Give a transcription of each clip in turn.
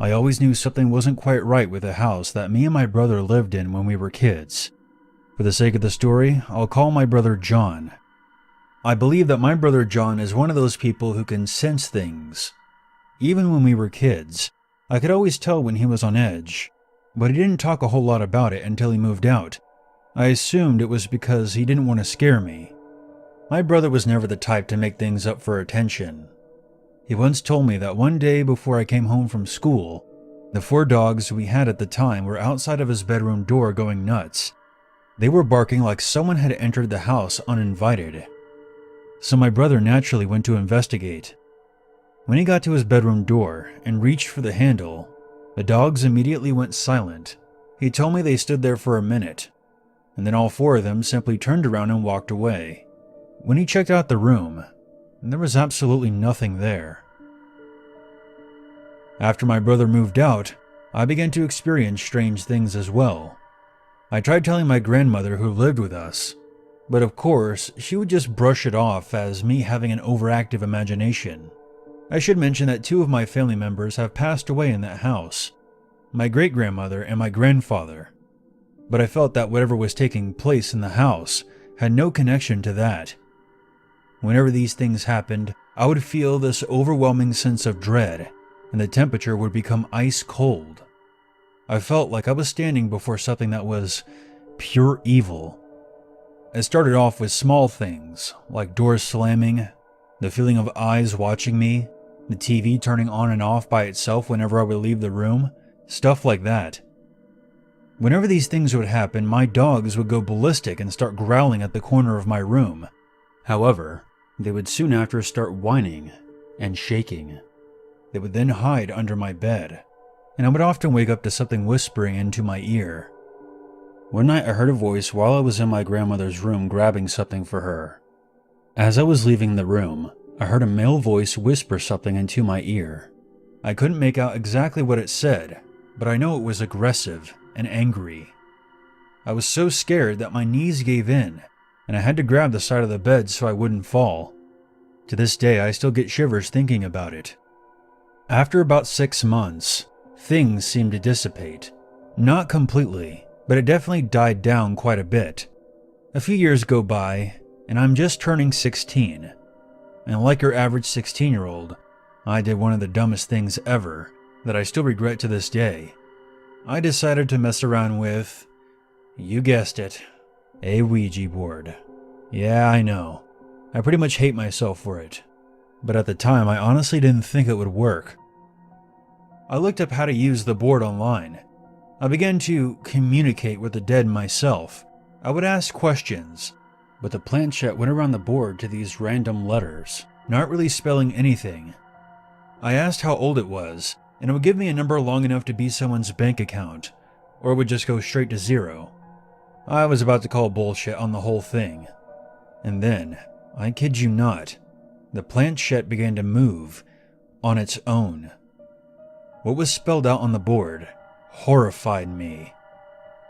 I always knew something wasn't quite right with the house that me and my brother lived in when we were kids. For the sake of the story, I'll call my brother John. I believe that my brother John is one of those people who can sense things. Even when we were kids, I could always tell when he was on edge, but he didn't talk a whole lot about it until he moved out. I assumed it was because he didn't want to scare me. My brother was never the type to make things up for attention. He once told me that one day before I came home from school, the 4 dogs we had at the time were outside of his bedroom door going nuts. They were barking like someone had entered the house uninvited. So my brother naturally went to investigate. When he got to his bedroom door and reached for the handle, the dogs immediately went silent. He told me they stood there for a minute, and then all 4 of them simply turned around and walked away. When he checked out the room, there was absolutely nothing there. After my brother moved out, I began to experience strange things as well. I tried telling my grandmother who lived with us, but of course, she would just brush it off as me having an overactive imagination. I should mention that 2 of my family members have passed away in that house, my great-grandmother and my grandfather, but I felt that whatever was taking place in the house had no connection to that. Whenever these things happened, I would feel this overwhelming sense of dread, and the temperature would become ice cold. I felt like I was standing before something that was pure evil. It started off with small things, like doors slamming, the feeling of eyes watching me, the TV turning on and off by itself whenever I would leave the room, stuff like that. Whenever these things would happen, my dogs would go ballistic and start growling at the corner of my room. However, they would soon after start whining and shaking. They would then hide under my bed, and I would often wake up to something whispering into my ear. One night I heard a voice while I was in my grandmother's room grabbing something for her. As I was leaving the room, I heard a male voice whisper something into my ear. I couldn't make out exactly what it said, but I know it was aggressive and angry. I was so scared that my knees gave in, and I had to grab the side of the bed so I wouldn't fall. To this day, I still get shivers thinking about it. After about 6 months, things seemed to dissipate. Not completely, but it definitely died down quite a bit. A few years go by, and I'm just turning 16. And like your average 16-year-old, I did one of the dumbest things ever that I still regret to this day. I decided to mess around with, you guessed it, a Ouija board. Yeah, I know. I pretty much hate myself for it. But at the time, I honestly didn't think it would work. I looked up how to use the board online. I began to communicate with the dead myself. I would ask questions, but the planchette went around the board to these random letters, not really spelling anything. I asked how old it was, and it would give me a number long enough to be someone's bank account, or it would just go straight to 0. I was about to call bullshit on the whole thing. And then, I kid you not, the planchette began to move on its own. What was spelled out on the board horrified me.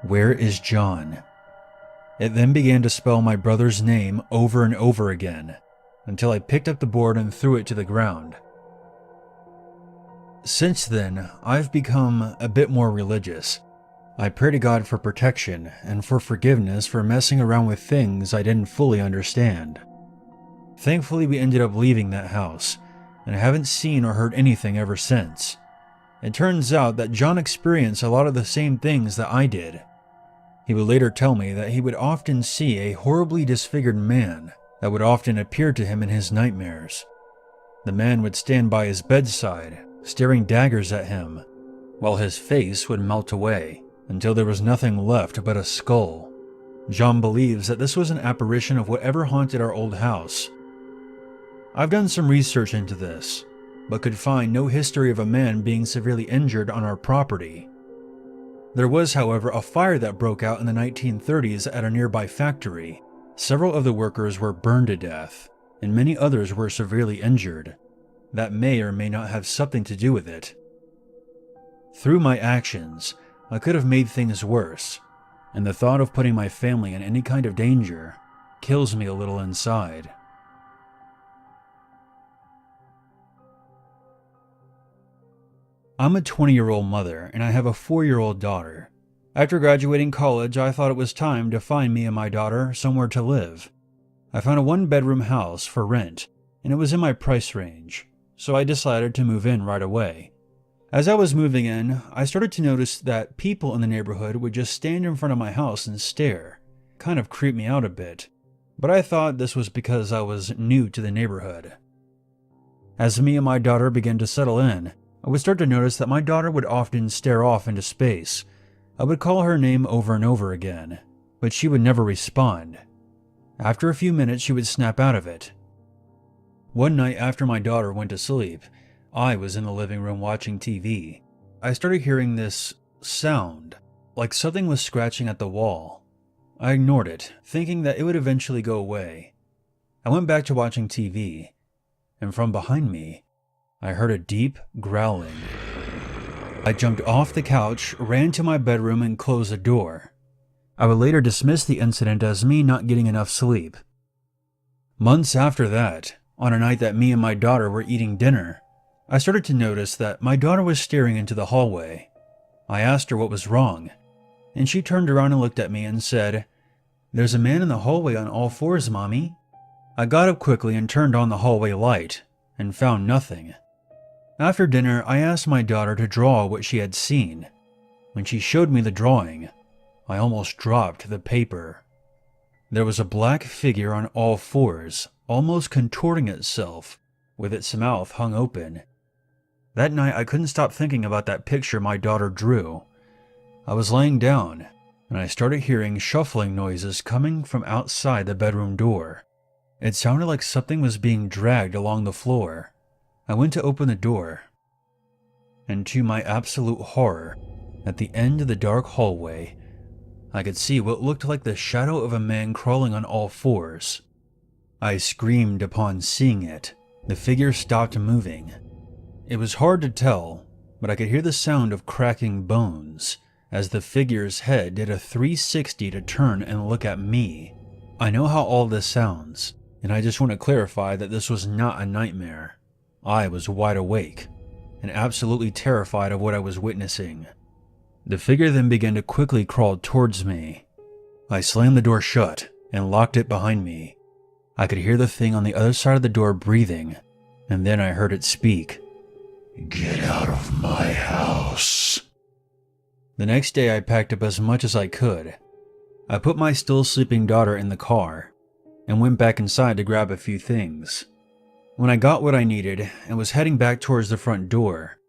Where is John? It then began to spell my brother's name over and over again, until I picked up the board and threw it to the ground. Since then, I've become a bit more religious. I pray to God for protection and for forgiveness for messing around with things I didn't fully understand. Thankfully, we ended up leaving that house, and I haven't seen or heard anything ever since. It turns out that John experienced a lot of the same things that I did. He would later tell me that he would often see a horribly disfigured man that would often appear to him in his nightmares. The man would stand by his bedside, staring daggers at him, while his face would melt away until there was nothing left but a skull. John believes that this was an apparition of whatever haunted our old house. I've done some research into this, but could find no history of a man being severely injured on our property. There was, however, a fire that broke out in the 1930s at a nearby factory. Several of the workers were burned to death, and many others were severely injured. That may or may not have something to do with it. Through my actions, I could have made things worse, and the thought of putting my family in any kind of danger kills me a little inside. I'm a 20-year-old mother and I have a 4-year-old daughter. After graduating college, I thought it was time to find me and my daughter somewhere to live. I found a 1-bedroom house for rent, and it was in my price range, so I decided to move in right away. As I was moving in, I started to notice that people in the neighborhood would just stand in front of my house and stare. Kind of creeped me out a bit, but I thought this was because I was new to the neighborhood. As me and my daughter began to settle in, I would start to notice that my daughter would often stare off into space. I would call her name over and over again, but she would never respond. After a few minutes, she would snap out of it. One night after my daughter went to sleep, I was in the living room watching TV. I started hearing this sound, like something was scratching at the wall. I ignored it, thinking that it would eventually go away. I went back to watching TV, and from behind me, I heard a deep growling. I jumped off the couch, ran to my bedroom, and closed the door. I would later dismiss the incident as me not getting enough sleep. Months after that, on a night that me and my daughter were eating dinner, I started to notice that my daughter was staring into the hallway. I asked her what was wrong, and she turned around and looked at me and said, "There's a man in the hallway on all fours, Mommy." I got up quickly and turned on the hallway light, and found nothing. After dinner, I asked my daughter to draw what she had seen. When she showed me the drawing, I almost dropped the paper. There was a black figure on all fours, almost contorting itself, with its mouth hung open. That night, I couldn't stop thinking about that picture my daughter drew. I was laying down, and I started hearing shuffling noises coming from outside the bedroom door. It sounded like something was being dragged along the floor. I went to open the door, and to my absolute horror, at the end of the dark hallway, I could see what looked like the shadow of a man crawling on all fours. I screamed upon seeing it. The figure stopped moving. It was hard to tell, but I could hear the sound of cracking bones as the figure's head did a 360 to turn and look at me. I know how all this sounds, and I just want to clarify that this was not a nightmare. I was wide awake and absolutely terrified of what I was witnessing. The figure then began to quickly crawl towards me. I slammed the door shut and locked it behind me. I could hear the thing on the other side of the door breathing, and then I heard it speak. "Get out of my house." The next day I packed up as much as I could. I put my still sleeping daughter in the car and went back inside to grab a few things. When I got what I needed and was heading back towards the front door,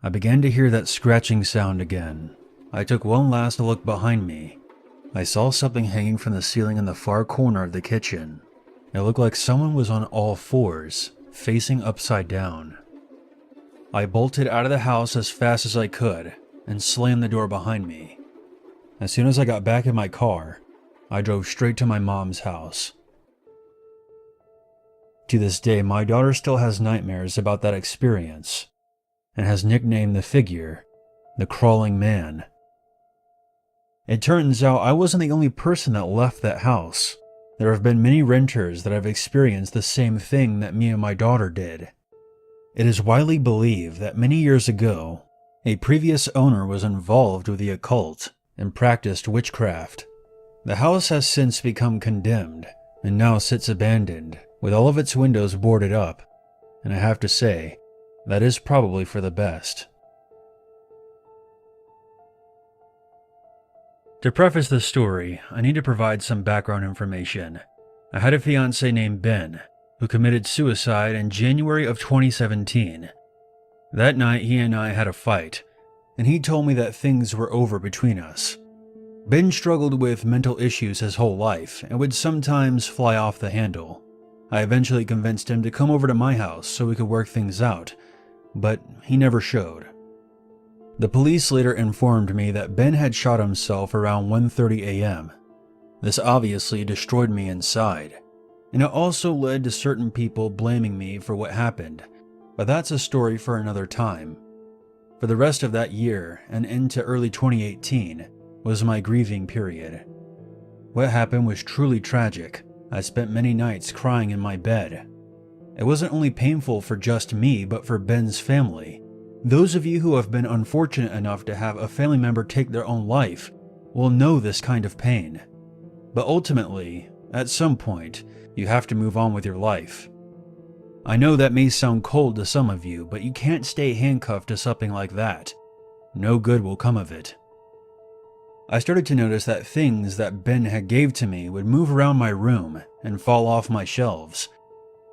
I began to hear that scratching sound again. I took one last look behind me. I saw something hanging from the ceiling in the far corner of the kitchen. It looked like someone was on all fours, facing upside down. I bolted out of the house as fast as I could and slammed the door behind me. As soon as I got back in my car, I drove straight to my mom's house. To this day, my daughter still has nightmares about that experience and has nicknamed the figure the Crawling Man. It turns out I wasn't the only person that left that house. There have been many renters that have experienced the same thing that me and my daughter did. It is widely believed that many years ago, a previous owner was involved with the occult and practiced witchcraft. The house has since become condemned and now sits abandoned, with all of its windows boarded up, and I have to say, that is probably for the best. To preface this story, I need to provide some background information. I had a fiancé named Ben, who committed suicide in January of 2017. That night, he and I had a fight, and he told me that things were over between us. Ben struggled with mental issues his whole life and would sometimes fly off the handle. I eventually convinced him to come over to my house so we could work things out, but he never showed. The police later informed me that Ben had shot himself around 1:30 a.m. This obviously destroyed me inside, and it also led to certain people blaming me for what happened, but that's a story for another time. For the rest of that year and into early 2018 was my grieving period. What happened was truly tragic. I spent many nights crying in my bed. It wasn't only painful for just me, but for Ben's family. Those of you who have been unfortunate enough to have a family member take their own life will know this kind of pain. But ultimately, at some point, you have to move on with your life. I know that may sound cold to some of you, but you can't stay handcuffed to something like that. No good will come of it. I started to notice that things that Ben had gave to me would move around my room and fall off my shelves.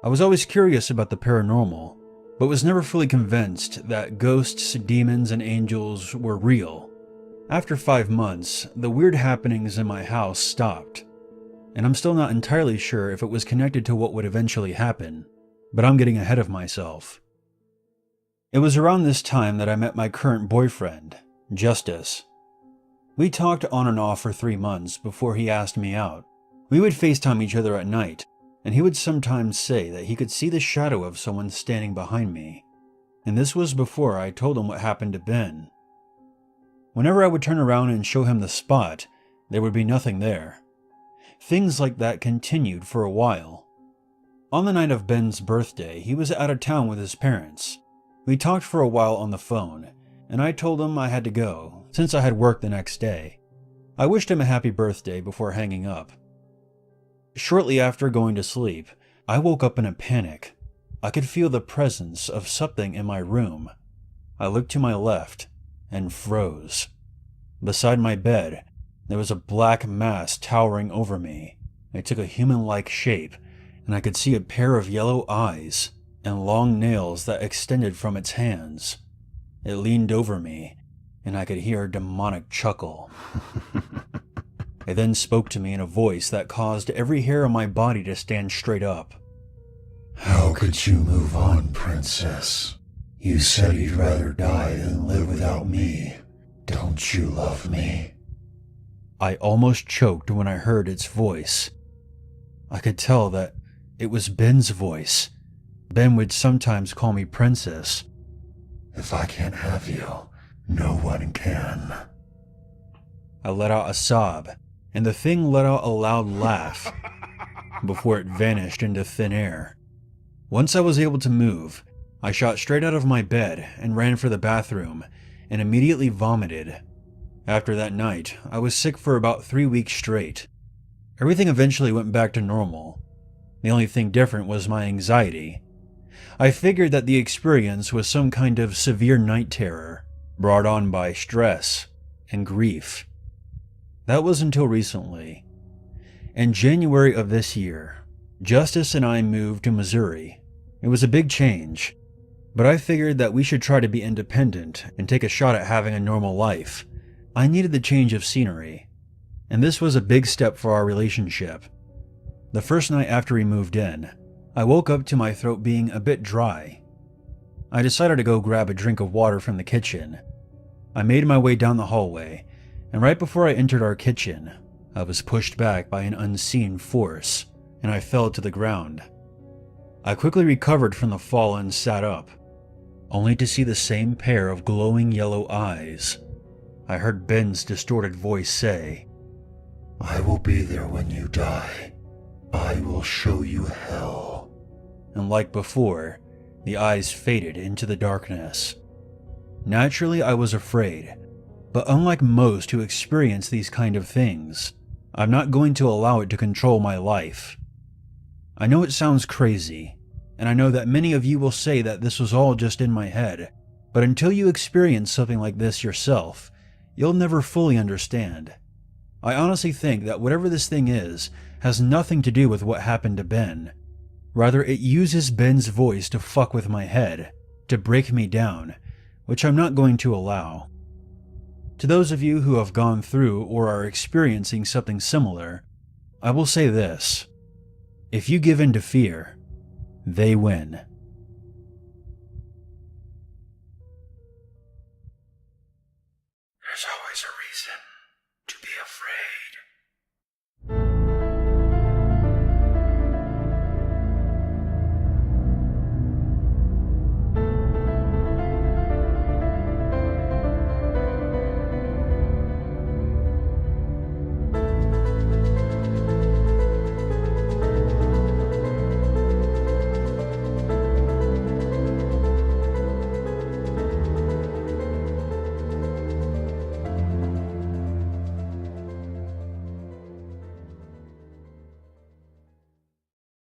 I was always curious about the paranormal, but was never fully convinced that ghosts, demons, and angels were real. After 5 months, the weird happenings in my house stopped, and I'm still not entirely sure if it was connected to what would eventually happen, but I'm getting ahead of myself. It was around this time that I met my current boyfriend, Justice. We talked on and off for 3 months before he asked me out. We would FaceTime each other at night, and he would sometimes say that he could see the shadow of someone standing behind me. And this was before I told him what happened to Ben. Whenever I would turn around and show him the spot, there would be nothing there. Things like that continued for a while. On the night of Ben's birthday, he was out of town with his parents. We talked for a while on the phone, and I told him I had to go, since I had work the next day. I wished him a happy birthday before hanging up. Shortly after going to sleep, I woke up in a panic. I could feel the presence of something in my room. I looked to my left and froze. Beside my bed, there was a black mass towering over me. It took a human-like shape, and I could see a pair of yellow eyes and long nails that extended from its hands. It leaned over me, and I could hear a demonic chuckle. It then spoke to me in a voice that caused every hair on my body to stand straight up. "How could you move on, princess? You said you'd rather die than live without me. Don't you love me?" I almost choked when I heard its voice. I could tell that it was Ben's voice. Ben would sometimes call me princess. "If I can't have you, no one can." I let out a sob, and the thing let out a loud laugh before it vanished into thin air. Once I was able to move, I shot straight out of my bed and ran for the bathroom and immediately vomited. After that night, I was sick for about 3 weeks straight. Everything eventually went back to normal. The only thing different was my anxiety. I figured that the experience was some kind of severe night terror, brought on by stress and grief. That was until recently. In January of this year, Justice and I moved to Missouri. It was a big change, but I figured that we should try to be independent and take a shot at having a normal life. I needed the change of scenery, and this was a big step for our relationship. The first night after we moved in, I woke up to my throat being a bit dry. I decided to go grab a drink of water from the kitchen. I made my way down the hallway, and right before I entered our kitchen, I was pushed back by an unseen force, and I fell to the ground. I quickly recovered from the fall and sat up, only to see the same pair of glowing yellow eyes. I heard Ben's distorted voice say, "I will be there when you die. I will show you hell." And like before, the eyes faded into the darkness. Naturally, I was afraid, but unlike most who experience these kind of things, I'm not going to allow it to control my life. I know it sounds crazy, and I know that many of you will say that this was all just in my head, but until you experience something like this yourself, you'll never fully understand. I honestly think that whatever this thing is has nothing to do with what happened to Ben. Rather, it uses Ben's voice to fuck with my head, to break me down, which I'm not going to allow. To those of you who have gone through or are experiencing something similar, I will say this: if you give in to fear, they win. There's always a reason to be afraid.